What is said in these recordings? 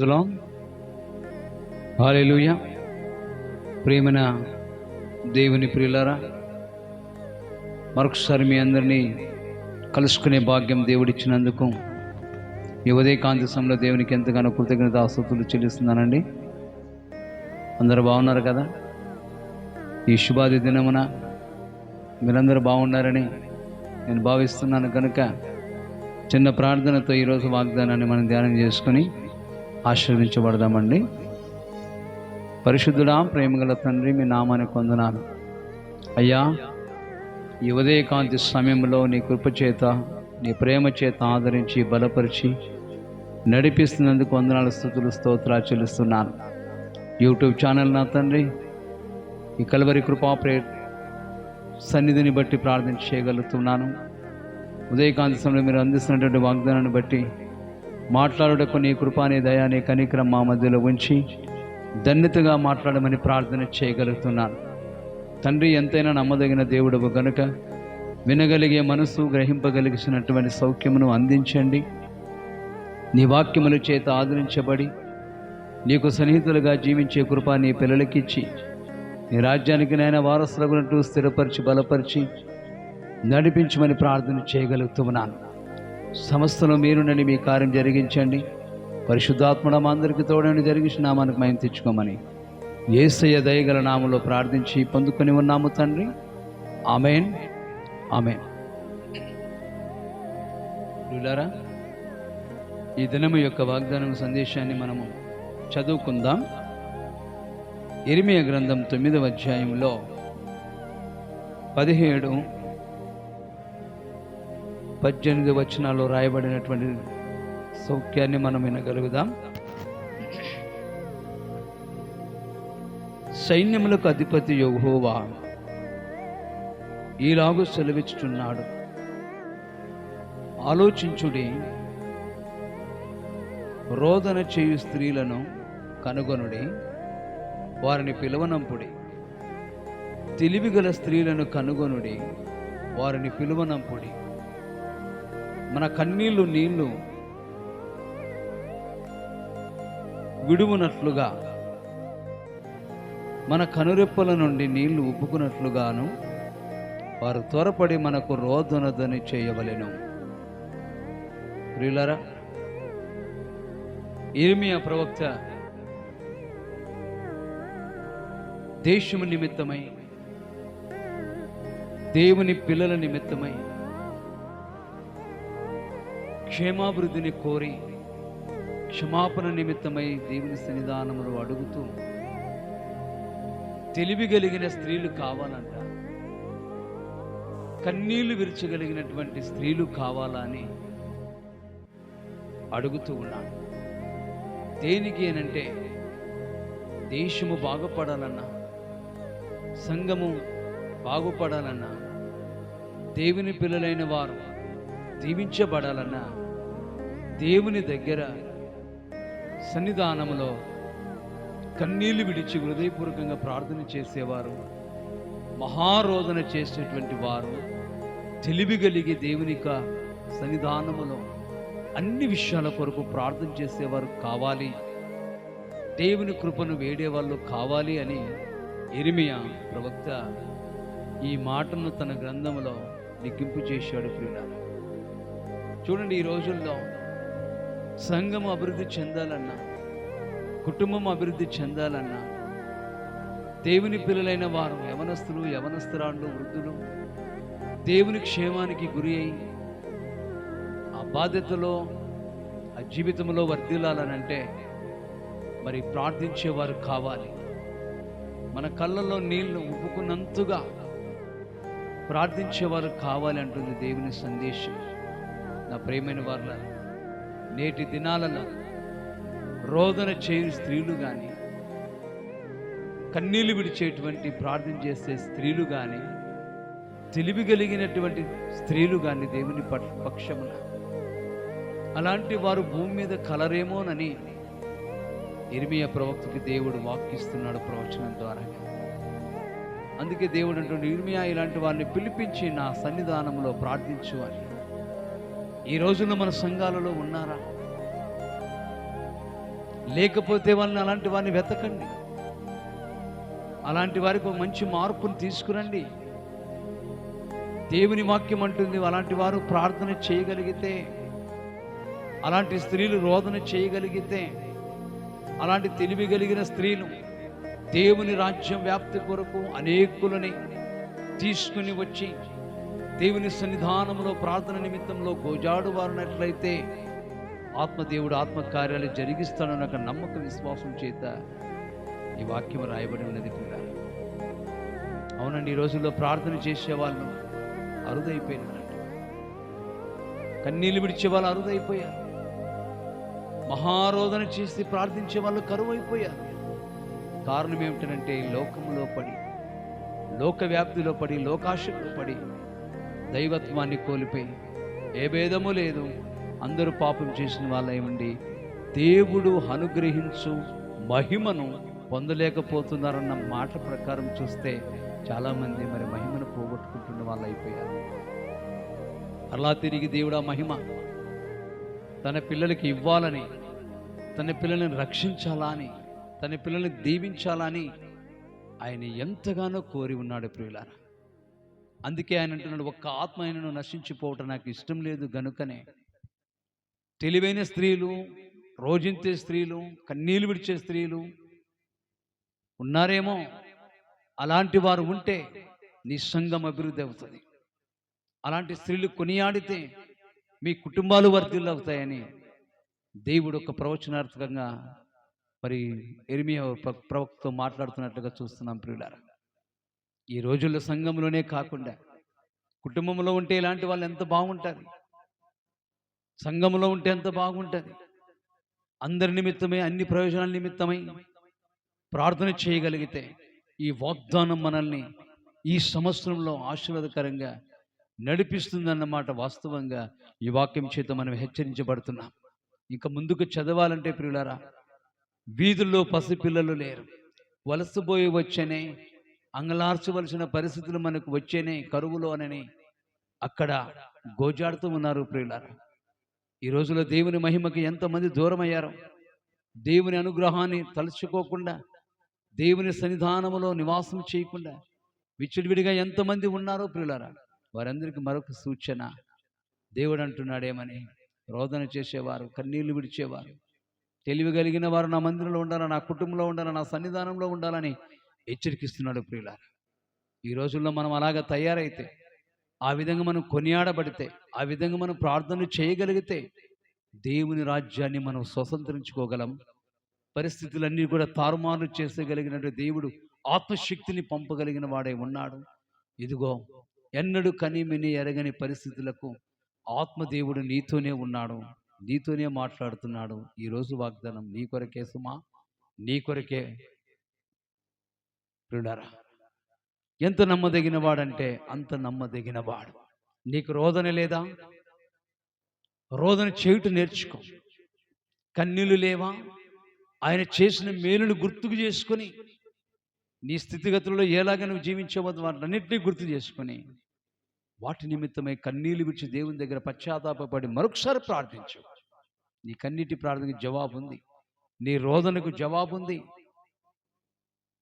జులాం హల్లెలూయా. ప్రేమన దేవుని ప్రియులారా, మరొకసారి మీ అందరినీ కలుసుకునే భాగ్యం దేవుడిచ్చినందుకు ఈ ఉదయకాంతి సమయంలో దేవునికి ఎంతగానో కృతజ్ఞతాస్తుతులు చెల్లిస్తున్నానండి. అందరూ బాగున్నారు కదా? ఈ శుభాది దినమున మీరందరూ బాగున్నారని నేను భావిస్తున్నాను. కనుక చిన్న ప్రార్థనతో ఈరోజు వాగ్దానాన్ని మనం ధ్యానం చేసుకుని ఆశీర్వదించబడదామండి. పరిశుద్ధుడా, ప్రేమగల తండ్రి, మీ నామానికి వందనాలు అయ్యా. ఈ ఉదయకాంతి సమయంలో నీ కృప చేత, నీ ప్రేమ చేత ఆదరించి బలపరిచి నడిపిస్తున్నందుకు వందనాలు, స్తుతులు, స్తోత్రాలు చెల్లిస్తున్నాను. యూట్యూబ్ ఛానల్ నా తండ్రి, ఈ కల్వరి కృపా సన్నిధిని బట్టి ప్రార్థన చేయగలుగుతున్నాను. ఉదయకాంతి సమయంలో మీరు అందిస్తున్నటువంటి వాగ్దానాన్ని బట్టి మాట్లాడుటకు నీ కృపా, నీ దయా, నీ కనికరం మా మధ్యలో ఉంచి ధన్యతగా మాట్లాడమని ప్రార్థన చేయగలుగుతున్నాను. తండ్రి, ఎంతైనా నమ్మదగిన దేవుడవు గనుక వినగలిగే మనసు, గ్రహింపగలిగినటువంటి సౌఖ్యమును అందించండి. నీ వాక్యముల చేత ఆదరించబడి నీకు సన్నిహితులుగా జీవించే కృప నీ పిల్లలకిచ్చి నీ రాజ్యానికి నైనా వారసులగునట్టు స్థిరపరిచి బలపరిచి నడిపించమని ప్రార్థన చేయగలుగుతున్నాను. సమస్తలో మీరునని మీ కార్యం జరిగించండి. పరిశుద్ధాత్మడ మా అందరికీ తోడని జరిగించి నామానికి మహిమ తెచ్చుకోమని యేసయ్య దయగల నామములో ప్రార్థించి పొందుకొని ఉన్నాము తండ్రి. ఆమేన్, ఆమేన్. ప్రియులారా, ఈ దినము యొక్క వాగ్దానం సందేశాన్ని మనము చదువుకుందాం. ఇర్మీయా గ్రంథం 9వ అధ్యాయంలో 17, 18 వచనాల్లో రాయబడినటువంటి సౌఖ్యాన్ని మనం వినగలుగుదాం. సైన్యములకు అధిపతి యెహోవా ఈలాగు సెలవిచ్చుచున్నాడు, ఆలోచించుడి, రోదన చేయు స్త్రీలను కనుగొనుడి, వారిని పిలువనంపుడి. తెలివిగల స్త్రీలను కనుగొనుడి, వారిని పిలువనంపుడి. మన కన్నీళ్లు నీళ్లు విడువునట్లుగా, మన కనురెప్పల నుండి నీళ్లు ఉబ్బుకున్నట్లుగాను వారు త్వరపడి మనకు రోదనదని చేయవలెను. ప్రియులారా, ఇర్మీయా ప్రవక్త దేశము నిమిత్తమై, దేవుని పిల్లల నిమిత్తమై క్షేమాభివృద్ధిని కోరి క్షమాపణ నిమిత్తమై దేవుని సన్నిధానములు అడుగుతూ తెలివి కలిగిన స్త్రీలు కావాలంట, కన్నీళ్లు విరచగలిగినటువంటి స్త్రీలు కావాలని అడుగుతూ ఉన్నాను. దేనికి అనంటే, దేశము బాగుపడాలన్నా, సంఘము బాగుపడాలన్నా, దేవుని పిల్లలైన వారు దీవించబడాలన్నా, దేవుని దగ్గర సన్నిధానములో కన్నీళ్లు విడిచి హృదయపూర్వకంగా ప్రార్థన చేసేవారు, మహారోదన చేసేటువంటి వారు, తెలివి కలిగి దేవుని సన్నిధానములో అన్ని విషయాల కొరకు ప్రార్థన చేసేవారు కావాలి, దేవుని కృపను వేడేవాళ్ళు కావాలి అని ఇర్మీయా ప్రవక్త ఈ మాటను తన గ్రంథంలో లిఖింపు చేశాడు. ప్రియులారా, చూడండి, ఈ రోజుల్లో సంఘం అభివృద్ధి చెందాలన్నా, కుటుంబం అభివృద్ధి చెందాలన్నా, దేవుని పిల్లలైన వారు, యవనస్తులు, యవనస్తురాళ్ళు, వృద్ధులు దేవుని క్షేమానికి గురి అయి ఆ బాధ్యతలో, ఆ జీవితంలో వర్ధిల్లాలనంటే మరి ప్రార్థించేవారు కావాలి. మన కళ్ళల్లో నీళ్లు ఉప్పుకున్నంతగా ప్రార్థించేవారు కావాలి అంటుంది దేవుని సందేశం. నా ప్రియమైన వారుల, నేటి దినాలలో రోదన చేయు స్త్రీలు కానీ, కన్నీళ్లు విడిచేటువంటి ప్రార్థన చేసే స్త్రీలు కానీ, తెలివి కలిగినటువంటి స్త్రీలు కానీ దేవుని పక్షమున అలాంటి వారు భూమి మీద కలరేమోనని ఇర్మీయా ప్రవక్తకి దేవుడు వాక్కిస్తున్నాడు ప్రవచనం ద్వారా. అందుకే దేవుడు అంటుండే, ఇర్మీయా ఇలాంటి వారిని పిలిపించి నా సన్నిధానంలో ప్రార్థించు అని. ఈ రోజుల్లో మన సంఘాలలో ఉన్నారా? లేకపోతే వాళ్ళని అలాంటి వారిని వెతకండి. అలాంటి వారికి ఒక మంచి మార్పును తీసుకురండి. దేవుని వాక్యం అంటుంది, అలాంటి వారు ప్రార్థన చేయగలిగితే, అలాంటి స్త్రీలు రోదన చేయగలిగితే, అలాంటి తెలివి కలిగిన స్త్రీలు దేవుని రాజ్యం వ్యాప్తి కొరకు అనేకులని తీసుకుని వచ్చి దేవుని సన్నిధానంలో ప్రార్థన నిమిత్తంలో గోజాడు వారినట్లయితే ఆత్మదేవుడు ఆత్మకార్యాలు జరిగిస్తాడన్న ఒక నమ్మక విశ్వాసం చేత ఈ వాక్యం రాయబడి ఉన్నది పిల్లలు. అవునండి, ఈ రోజుల్లో ప్రార్థన చేసేవాళ్ళు అరుదైపోయినారంట. కన్నీళ్ళు విడిచే వాళ్ళు అరుదైపోయారు. మహారోదన చేసి ప్రార్థించే వాళ్ళు కరువైపోయారు. కారణం ఏమిటంటే లోకములో పడి, లోక వ్యాప్తిలో పడి, లోకాశలో పడి దైవత్వాన్ని కోల్పోయి ఏ భేదము లేదు, అందరూ పాపం చేసిన వాళ్ళై ఉండి దేవుడు అనుగ్రహించు మహిమను పొందలేకపోతున్నారన్న మాట ప్రకారం చూస్తే చాలామంది మరి మహిమను పోగొట్టుకుంటున్న వాళ్ళు అయిపోయారు. అలా తిరిగి దేవుడు ఆ మహిమ తన పిల్లలకి ఇవ్వాలని, తన పిల్లల్ని రక్షించాలని, తన పిల్లల్ని దీవించాలని ఆయన ఎంతగానో కోరి ఉన్నాడు ప్రియులారా. అందుకే ఆయన అంటున్నాడు, ఒక్క ఆత్మ ఆయనను నశించిపోవటం నాకు ఇష్టం లేదు గనుకనే తెలివైన స్త్రీలు, రోజింతే స్త్రీలు, కన్నీళ్ళు విడిచే స్త్రీలు ఉన్నారేమో. అలాంటి వారు ఉంటే నీ సంఘం అభివృద్ధి అవుతుంది. అలాంటి స్త్రీలు కొనియాడితే మీ కుటుంబాలు వర్ధిల్లు అవుతాయని దేవుడు ఒక ప్రవచనార్థకంగా మరి ఇర్మియా ప్రవక్తతో మాట్లాడుతున్నట్లుగా చూస్తున్నాం ప్రియులారా. ఈ రోజుల్లో సంఘంలోనే కాకుండా కుటుంబంలో ఉంటే ఇలాంటి వాళ్ళు ఎంత బాగుంటుంది, సంఘంలో ఉంటే ఎంత బాగుంటుంది. అందరి నిమిత్తమై, అన్ని ప్రయోజనాల నిమిత్తమై ప్రార్థన చేయగలిగితే ఈ వాగ్దానం మనల్ని ఈ సంవత్సరంలో ఆశీర్వాదకరంగా నడిపిస్తుందన్నమాట. వాస్తవంగా ఈ వాక్యం చేత మనం హెచ్చరించబడుతున్నాం. ఇంకా ముందుకు చదవాలంటే ప్రియులారా, వీధుల్లో పసిపిల్లలు లేరు, వలసపోయి వచ్చేనే, అంగలార్చవలసిన పరిస్థితులు మనకు వచ్చేనే, కరువులోనని అక్కడ గోజాడుతూ ఉన్నారు ప్రియులారా. ఈ రోజులో దేవుని మహిమకి ఎంతమంది దూరం అయ్యారో, దేవుని అనుగ్రహాన్ని తలుచుకోకుండా, దేవుని సన్నిధానములో నివాసం చేయకుండా విచ్చడివిడిగా ఎంతమంది ఉన్నారో ప్రియులారా. వారందరికీ మరొక సూచన దేవుడు అంటున్నాడేమని, రోదన చేసేవారు, కన్నీళ్లు విడిచేవారు, తెలివి కలిగిన వారు నా మందిరంలో ఉండాలని, నా కుటుంబంలో ఉండాలని, నా సన్నిధానంలో ఉండాలని హెచ్చరికిస్తున్నాడు ప్రియులారా. ఈ రోజుల్లో మనం అలాగా తయారైతే, ఆ విధంగా మనం కొనియాడబడితే, ఆ విధంగా మనం ప్రార్థన చేయగలిగితే దేవుని రాజ్యాన్ని మనం స్వతంత్రించుకోగలం. పరిస్థితులన్నీ కూడా తారుమారు చేసగలిగినట్టు దేవుడు ఆత్మశక్తిని పంపగలిగిన వాడే ఉన్నాడు. ఇదిగో, ఎన్నడూ కనిమిని ఎరగని పరిస్థితులకు ఆత్మదేవుడు నీతోనే ఉన్నాడు, నీతోనే మాట్లాడుతున్నాడు. ఈరోజు వాగ్దానం నీ కొరకే సుమా, నీ కొరకే ప్రియులారా. ఎంత నమ్మదగిన వాడంటే అంత నమ్మదగిన వాడు. నీకు రోదన లేదా? రోదన చేయుట నేర్చుకో. కన్నీళ్ళు లేవా? ఆయన చేసిన మేలును గుర్తుకు చేసుకొని, నీ స్థితిగతుల్లో ఎలాగ నువ్వు జీవించవద్దు వాటినన్నింటినీ గుర్తు చేసుకొని, వాటి నిమిత్తమై కన్నీళ్ళు విడిచి దేవుని దగ్గర పశ్చాత్తాపడి మరొకసారి ప్రార్థించు. నీ కన్నీటి ప్రార్థనకు జవాబు ఉంది, నీ రోదనకు జవాబు ఉంది.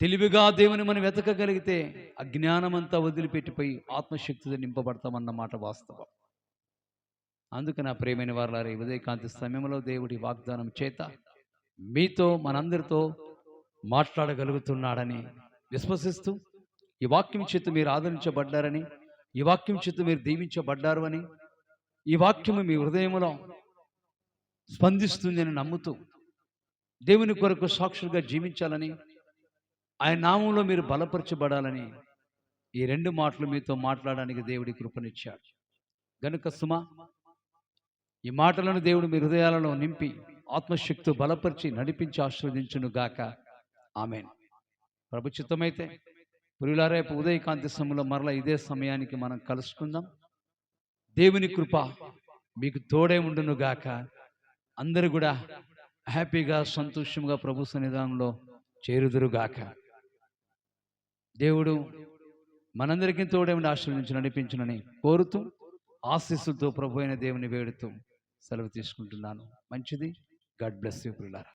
తెలివిగా దేవుని మనం వెతకగలిగితే అజ్ఞానమంతా వదిలిపెట్టిపోయి ఆత్మశక్తితో నింపబడతామన్నమాట వాస్తవం. అందుకు నా ప్రియమైన వారలారా, ఈ ఉదయకాంతి సమయంలో దేవుడి వాగ్దానం చేత మీతో, మనందరితో మాట్లాడగలుగుతున్నాడని విశ్వసిస్తూ, ఈ వాక్యం చేత మీరు ఆదరించబడ్డారని, ఈ వాక్యం చేత మీరు దీవించబడ్డారు అని, ఈ వాక్యము మీ హృదయంలో స్పందిస్తుంది అని నమ్ముతూ దేవుని కొరకు సాక్షులుగా జీవించాలని, ఆయన నామంలో మీరు బలపరచబడాలని ఈ రెండు మాటలు మీతో మాట్లాడడానికి దేవుడి కృపనిచ్చాడు. గనుక సుమా, ఈ మాటలను దేవుడు మీ హృదయాలలో నింపి ఆత్మశక్తి బలపరిచి నడిపించి ఆశీర్వదించును గాక. ఆమేన్. ప్రభు చిత్తమైతే ప్రియులారా, రేపు ఉదయకాంతి సమయంలో మరలా ఇదే సమయానికి మనం కలుసుకుందాం. దేవుని కృప మీకు తోడే ఉండును గాక. అందరూ కూడా హ్యాపీగా, సంతోషంగా ప్రభు సన్నిధానంలో చేరుదురుగాక. దేవుడు మనందరికీ తోడే ఉండి ఆశీర్వదించి నడిపించునని కోరుతూ, ఆశీస్సులతో ప్రభు అయిన దేవుని వేడుతూ సెలవు తీసుకుంటున్నాను. మంచిది. గాడ్ బ్లెస్ యూ ప్రియులారా.